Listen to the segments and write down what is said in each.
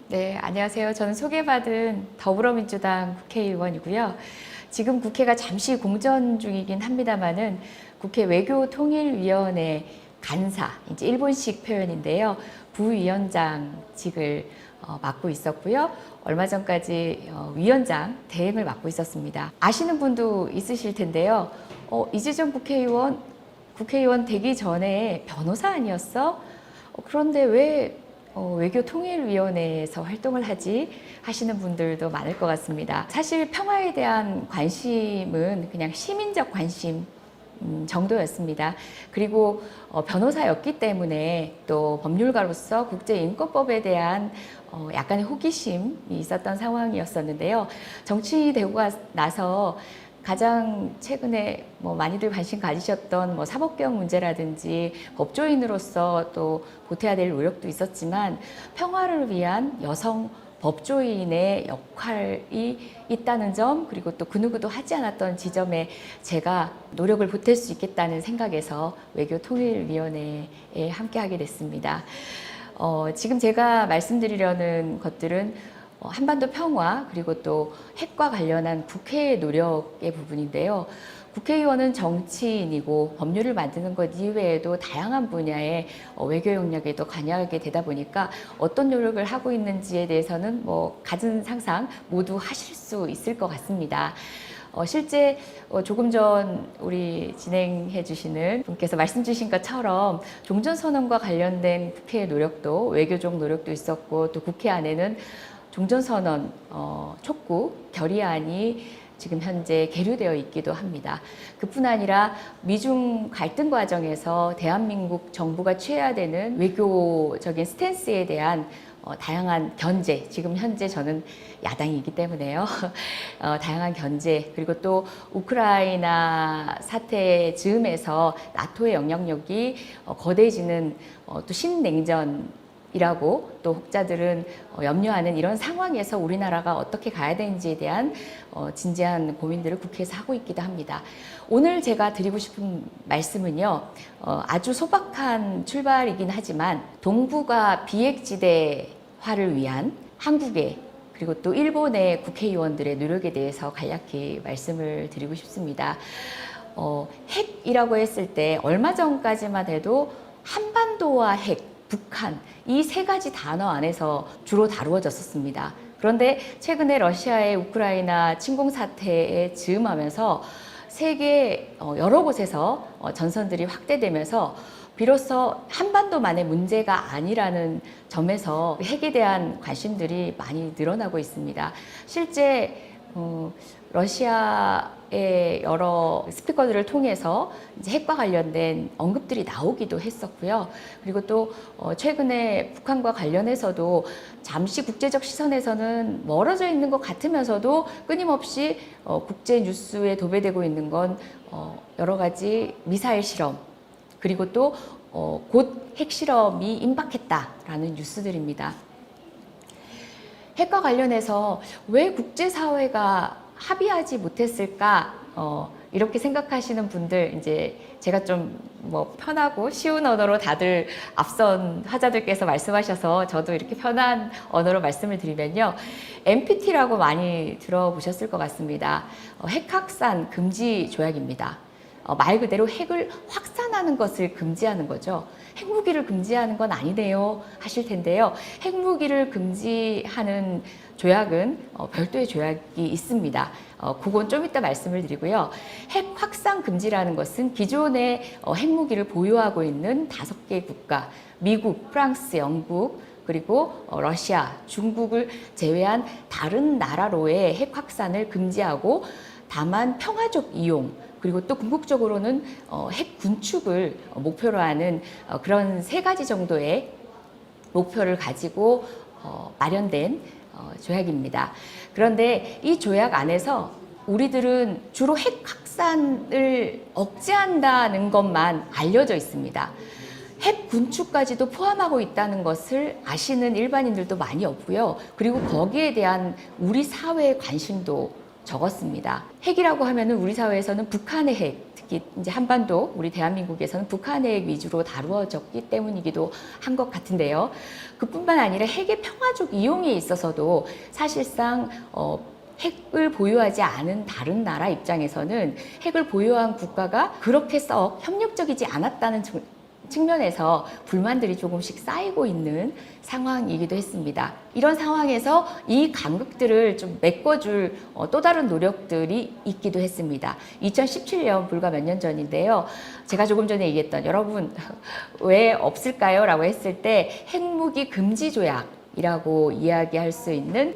네, 안녕하세요. 저는 소개받은 더불어민주당 국회의원이고요. 지금 국회가 잠시 공전 중이긴 합니다만은 국회 외교통일위원회 간사, 이제 일본식 표현인데요. 부위원장직을 맡고 있었고요. 얼마 전까지 위원장 대행을 맡고 있었습니다. 아시는 분도 있으실 텐데요. 이재정 국회의원 되기 전에 변호사 아니었어? 그런데 왜 외교통일위원회에서 활동을 하지 하시는 분들도 많을 것 같습니다. 사실 평화에 대한 관심은 그냥 시민적 관심 정도였습니다. 그리고 변호사였기 때문에 또 법률가로서 국제인권법에 대한 약간의 호기심이 있었던 상황이었었는데요. 정치인이 되고 나서 가장 최근에 많이들 관심 가지셨던 사법개혁 문제라든지 법조인으로서 또 보태야 될 노력도 있었지만 평화를 위한 여성 법조인의 역할이 있다는 점, 그리고 또 그 누구도 하지 않았던 지점에 제가 노력을 보탤 수 있겠다는 생각에서 외교통일위원회에 함께하게 됐습니다. 지금 제가 말씀드리려는 것들은 한반도 평화 그리고 또 핵과 관련한 국회의 노력의 부분인데요. 국회의원은 정치인이고 법률을 만드는 것 이외에도 다양한 분야의 외교 영역에도 관여하게 되다 보니까 어떤 노력을 하고 있는지에 대해서는 갖은 상상 모두 하실 수 있을 것 같습니다. 실제 조금 전 우리 진행해 주시는 분께서 말씀 주신 것처럼 종전선언과 관련된 국회의 노력도 외교적 노력도 있었고 또 국회 안에는 종전선언 촉구 결의안이 지금 현재 계류되어 있기도 합니다. 그뿐 아니라 미중 갈등 과정에서 대한민국 정부가 취해야 되는 외교적인 스탠스에 대한 다양한 견제, 지금 현재 저는 야당이기 때문에요. 다양한 견제, 그리고 또 우크라이나 사태 즈음에서 나토의 영향력이 거대해지는 또 신냉전 이라고 또 혹자들은 염려하는 이런 상황에서 우리나라가 어떻게 가야 되는지에 대한 진지한 고민들을 국회에서 하고 있기도 합니다. 오늘 제가 드리고 싶은 말씀은요, 아주 소박한 출발이긴 하지만 동북아 비핵지대화를 위한 한국의 그리고 또 일본의 국회의원들의 노력에 대해서 간략히 말씀을 드리고 싶습니다. 핵이라고 했을 때 얼마 전까지만 해도 한반도와 핵, 북한 이 세 가지 단어 안에서 주로 다루어졌었습니다. 그런데 최근에 러시아의 우크라이나 침공 사태에 즈음하면서 세계 여러 곳에서 전선들이 확대되면서 비로소 한반도만의 문제가 아니라는 점에서 핵에 대한 관심들이 많이 늘어나고 있습니다. 실제 러시아의 여러 스피커들을 통해서 이제 핵과 관련된 언급들이 나오기도 했었고요. 그리고 또 최근에 북한과 관련해서도 잠시 국제적 시선에서는 멀어져 있는 것 같으면서도 끊임없이 국제 뉴스에 도배되고 있는 건 여러 가지 미사일 실험, 그리고 또 곧 핵실험이 임박했다라는 뉴스들입니다. 핵과 관련해서 왜 국제사회가 합의하지 못했을까? 이렇게 생각하시는 분들, 이제 제가 좀 편하고 쉬운 언어로 다들 앞선 화자들께서 말씀하셔서 저도 이렇게 편한 언어로 말씀을 드리면요. NPT라고 많이 들어보셨을 것 같습니다. 핵확산 금지 조약입니다. 말 그대로 핵을 확산하는 것을 금지하는 거죠. 핵무기를 금지하는 건 아니네요 하실 텐데요. 핵무기를 금지하는 조약은 별도의 조약이 있습니다. 그건 좀 이따 말씀을 드리고요. 핵 확산 금지라는 것은 기존에 핵무기를 보유하고 있는 5개 국가, 미국, 프랑스, 영국, 그리고 러시아, 중국을 제외한 다른 나라로의 핵 확산을 금지하고 다만 평화적 이용, 그리고 또 궁극적으로는 핵 군축을 목표로 하는 그런 3가지 정도의 목표를 가지고 마련된 조약입니다. 그런데 이 조약 안에서 우리들은 주로 핵 확산을 억제한다는 것만 알려져 있습니다. 핵 군축까지도 포함하고 있다는 것을 아시는 일반인들도 많이 없고요. 그리고 거기에 대한 우리 사회의 관심도 적었습니다. 핵이라고 하면은 우리 사회에서는 북한의 핵, 특히 이제 한반도 우리 대한민국에서는 북한핵 위주로 다루어졌기 때문이기도 한 것 같은데요. 그뿐만 아니라 핵의 평화적 이용에 있어서도 사실상 핵을 보유하지 않은 다른 나라 입장에서는 핵을 보유한 국가가 그렇게 썩 협력적이지 않았다는 측면에서 불만들이 조금씩 쌓이고 있는 상황이기도 했습니다. 이런 상황에서 이 간극들을 좀 메꿔줄 또 다른 노력들이 있기도 했습니다. 2017년 불과 몇 년 전인데요. 제가 조금 전에 얘기했던 여러분 왜 없을까요? 라고 했을 때 핵무기 금지 조약이라고 이야기할 수 있는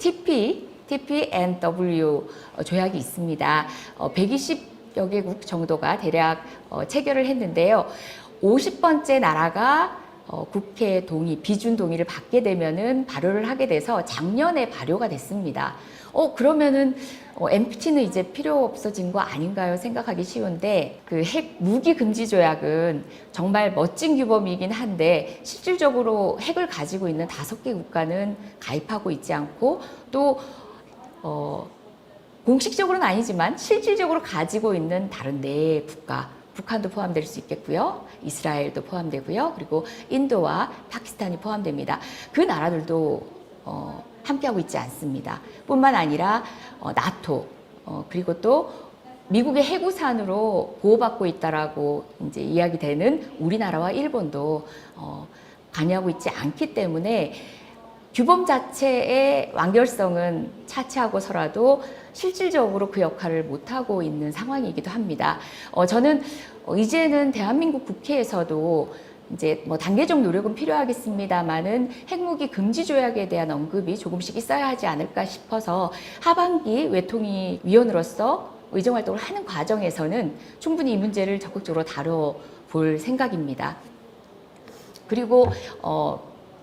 TPNW 조약이 있습니다. 120여 개국 정도가 대략 체결을 했는데요. 50번째 나라가 국회 동의, 비준 동의를 받게 되면은 발효를 하게 돼서 작년에 발효가 됐습니다. 그러면은 NPT는 이제 필요 없어진 거 아닌가요? 생각하기 쉬운데 그 핵 무기 금지 조약은 정말 멋진 규범이긴 한데 실질적으로 핵을 가지고 있는 5개 국가는 가입하고 있지 않고 또 공식적으로는 아니지만 실질적으로 가지고 있는 다른 4국가, 북한도 포함될 수 있겠고요. 이스라엘도 포함되고요. 그리고 인도와 파키스탄이 포함됩니다. 그 나라들도 함께하고 있지 않습니다. 뿐만 아니라 나토, 그리고 또 미국의 해구산으로 보호받고 있다라고 이제 이야기되는 우리나라와 일본도 관여하고 있지 않기 때문에 규범 자체의 완결성은 차치하고서라도 실질적으로 그 역할을 못하고 있는 상황이기도 합니다. 저는 이제는 대한민국 국회에서도 이제 뭐 단계적 노력은 필요하겠습니다만은 핵무기 금지 조약에 대한 언급이 조금씩 있어야 하지 않을까 싶어서 하반기 외통위위원으로서 의정 활동을 하는 과정에서는 충분히 이 문제를 적극적으로 다뤄볼 생각입니다. 그리고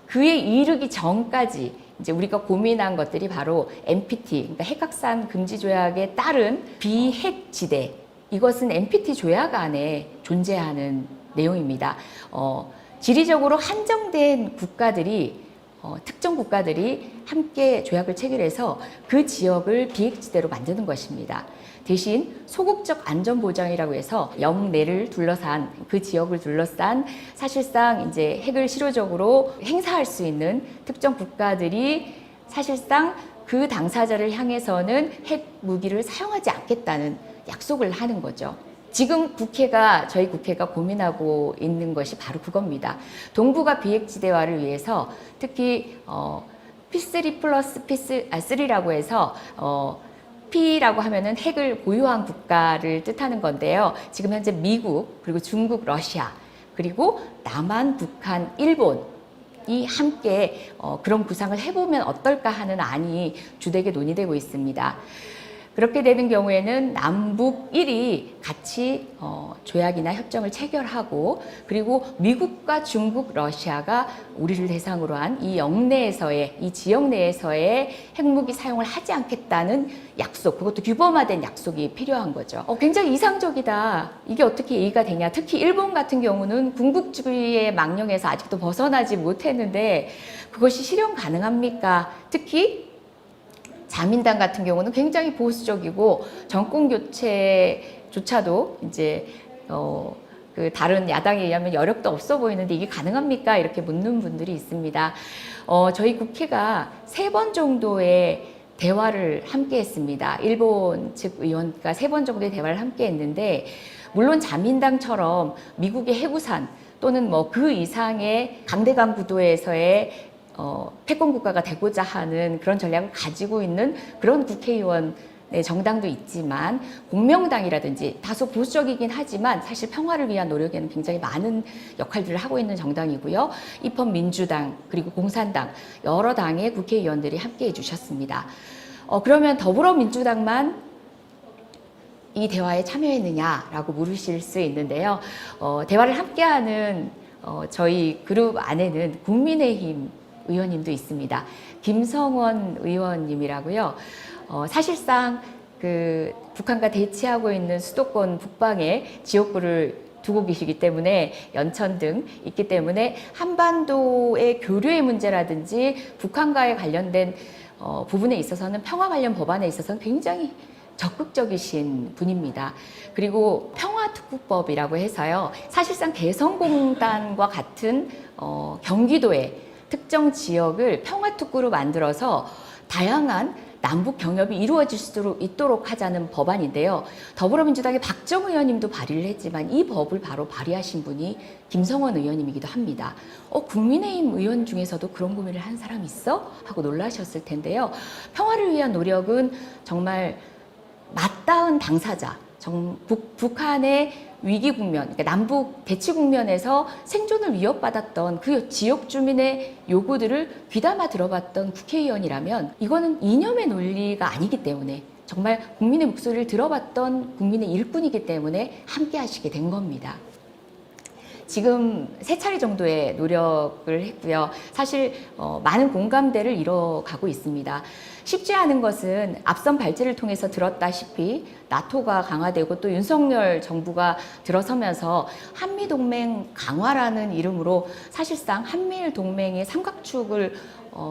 그에 이르기 전까지 이제 우리가 고민한 것들이 바로 NPT, 그러니까 핵확산 금지 조약에 따른 비핵 지대. 이것은 NPT 조약 안에 존재하는 내용입니다. 지리적으로 한정된 국가들이 특정 국가들이 함께 조약을 체결해서 그 지역을 비핵지대로 만드는 것입니다. 대신 소극적 안전보장이라고 해서 영내를 둘러싼 그 지역을 둘러싼 사실상 이제 핵을 실효적으로 행사할 수 있는 특정 국가들이 사실상 그 당사자를 향해서는 핵 무기를 사용하지 않겠다는 약속을 하는 거죠. 지금 저희 국회가 고민하고 있는 것이 바로 그겁니다. 동북아 비핵지대화를 위해서 특히 P3 플러스 P3라고 해서 P라고 하면은 핵을 보유한 국가를 뜻하는 건데요. 지금 현재 미국, 그리고 중국, 러시아, 그리고 남한, 북한, 일본이 함께 그런 구상을 해보면 어떨까 하는 안이 주되게 논의되고 있습니다. 그렇게 되는 경우에는 남북 1이 같이 조약이나 협정을 체결하고 그리고 미국과 중국, 러시아가 우리를 대상으로 한 이 영내에서의 이 지역 내에서의 핵무기 사용을 하지 않겠다는 약속, 그것도 규범화된 약속이 필요한 거죠. 굉장히 이상적이다. 이게 어떻게 이해가 되냐. 특히 일본 같은 경우는 군국주의의 망령에서 아직도 벗어나지 못했는데 그것이 실현 가능합니까? 특히 자민당 같은 경우는 굉장히 보수적이고 정권 교체조차도 이제 그 다른 야당에 의하면 여력도 없어 보이는데 이게 가능합니까? 이렇게 묻는 분들이 있습니다. 저희 국회가 3번 정도의 대화를 함께 했습니다. 일본 측 의원과 3번 정도의 대화를 함께 했는데 물론 자민당처럼 미국의 해구산 또는 뭐 그 이상의 강대강 구도에서의 패권 국가가 되고자 하는 그런 전략을 가지고 있는 그런 국회의원의 정당도 있지만 공명당이라든지 다소 보수적이긴 하지만 사실 평화를 위한 노력에는 굉장히 많은 역할들을 하고 있는 정당이고요. 입헌민주당 그리고 공산당 여러 당의 국회의원들이 함께해 주셨습니다. 그러면 더불어민주당만 이 대화에 참여했느냐라고 물으실 수 있는데요. 대화를 함께하는 저희 그룹 안에는 국민의힘 의원님도 있습니다. 김성원 의원님이라고요. 사실상 그 북한과 대치하고 있는 수도권 북방에 지역구를 두고 계시기 때문에 연천 등 있기 때문에 한반도의 교류의 문제라든지 북한과의 관련된 부분에 있어서는 평화 관련 법안에 있어서는 굉장히 적극적이신 분입니다. 그리고 평화특구법이라고 해서요. 사실상 개성공단과 같은 경기도의 특정 지역을 평화특구로 만들어서 다양한 남북 경협이 이루어질 수 있도록 하자는 법안인데요. 더불어민주당의 박정 의원님도 발의를 했지만 이 법을 바로 발의하신 분이 김성원 의원님이기도 합니다. 국민의힘 의원 중에서도 그런 고민을 한 사람 있어? 하고 놀라셨을 텐데요. 평화를 위한 노력은 정말 맞닿은 당사자, 북한의 위기 국면, 그러니까 남북 대치 국면에서 생존을 위협받았던 그 지역 주민의 요구들을 귀담아 들어봤던 국회의원이라면 이거는 이념의 논리가 아니기 때문에 정말 국민의 목소리를 들어봤던 국민의 일꾼이기 때문에 함께 하시게 된 겁니다. 지금 3차례 정도의 노력을 했고요. 사실 많은 공감대를 이뤄가고 있습니다. 쉽지 않은 것은 앞선 발제를 통해서 들었다시피 나토가 강화되고 또 윤석열 정부가 들어서면서 한미동맹 강화라는 이름으로 사실상 한미동맹의 삼각축을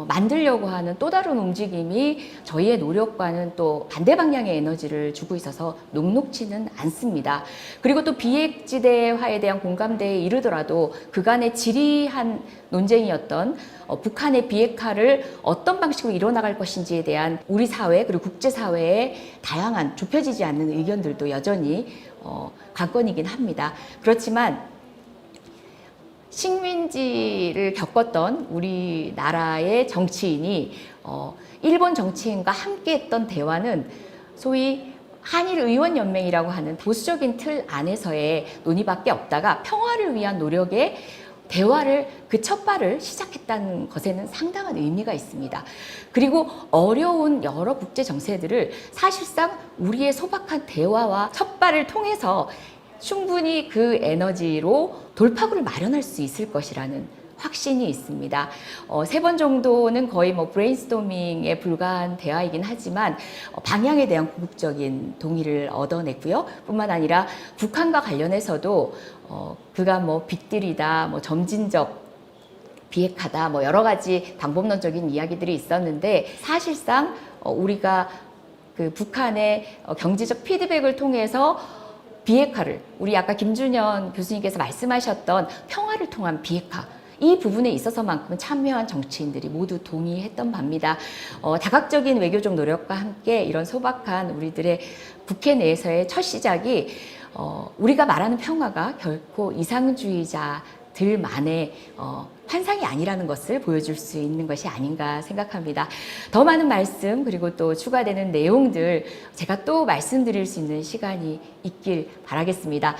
만들려고 하는 또 다른 움직임이 저희의 노력과는 또 반대 방향의 에너지를 주고 있어서 녹록지는 않습니다. 그리고 또 비핵지대화에 대한 공감대에 이르더라도 그간의 지리한 논쟁이었던 북한의 비핵화를 어떤 방식으로 이뤄나갈 것인지에 대한 우리 사회 그리고 국제사회의 다양한 좁혀지지 않는 의견들도 여전히 관건이긴 합니다. 그렇지만 식민지를 겪었던 우리나라의 정치인이 일본 정치인과 함께했던 대화는 소위 한일의원연맹이라고 하는 보수적인 틀 안에서의 논의밖에 없다가 평화를 위한 노력에 대화를 그 첫발을 시작했다는 것에는 상당한 의미가 있습니다. 그리고 어려운 여러 국제 정세들을 사실상 우리의 소박한 대화와 첫발을 통해서 충분히 그 에너지로 돌파구를 마련할 수 있을 것이라는 확신이 있습니다. 3번 정도는 거의 브레인스토밍에 불과한 대화이긴 하지만 방향에 대한 궁극적인 동의를 얻어냈고요. 뿐만 아니라 북한과 관련해서도 그가 빅딜이다, 점진적 비핵화다, 여러 가지 방법론적인 이야기들이 있었는데 사실상 우리가 그 북한의 경제적 피드백을 통해서 비핵화를 우리 아까 김준현 교수님께서 말씀하셨던 평화를 통한 비핵화 이 부분에 있어서만큼은 참여한 정치인들이 모두 동의했던 바입니다. 다각적인 외교적 노력과 함께 이런 소박한 우리들의 국회 내에서의 첫 시작이 우리가 말하는 평화가 결코 이상주의자들만의 환상이 아니라는 것을 보여줄 수 있는 것이 아닌가 생각합니다. 더 많은 말씀 그리고 또 추가되는 내용들 제가 또 말씀드릴 수 있는 시간이 있길 바라겠습니다.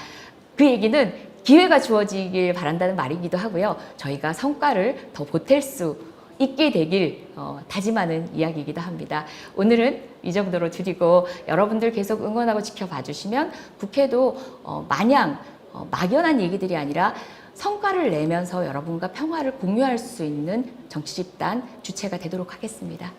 그 얘기는 기회가 주어지길 바란다는 말이기도 하고요. 저희가 성과를 더 보탤 수 있게 되길 다짐하는 이야기이기도 합니다. 오늘은 이 정도로 드리고 여러분들 계속 응원하고 지켜봐 주시면 국회도 마냥 막연한 얘기들이 아니라 성과를 내면서 여러분과 평화를 공유할 수 있는 정치 집단 주체가 되도록 하겠습니다.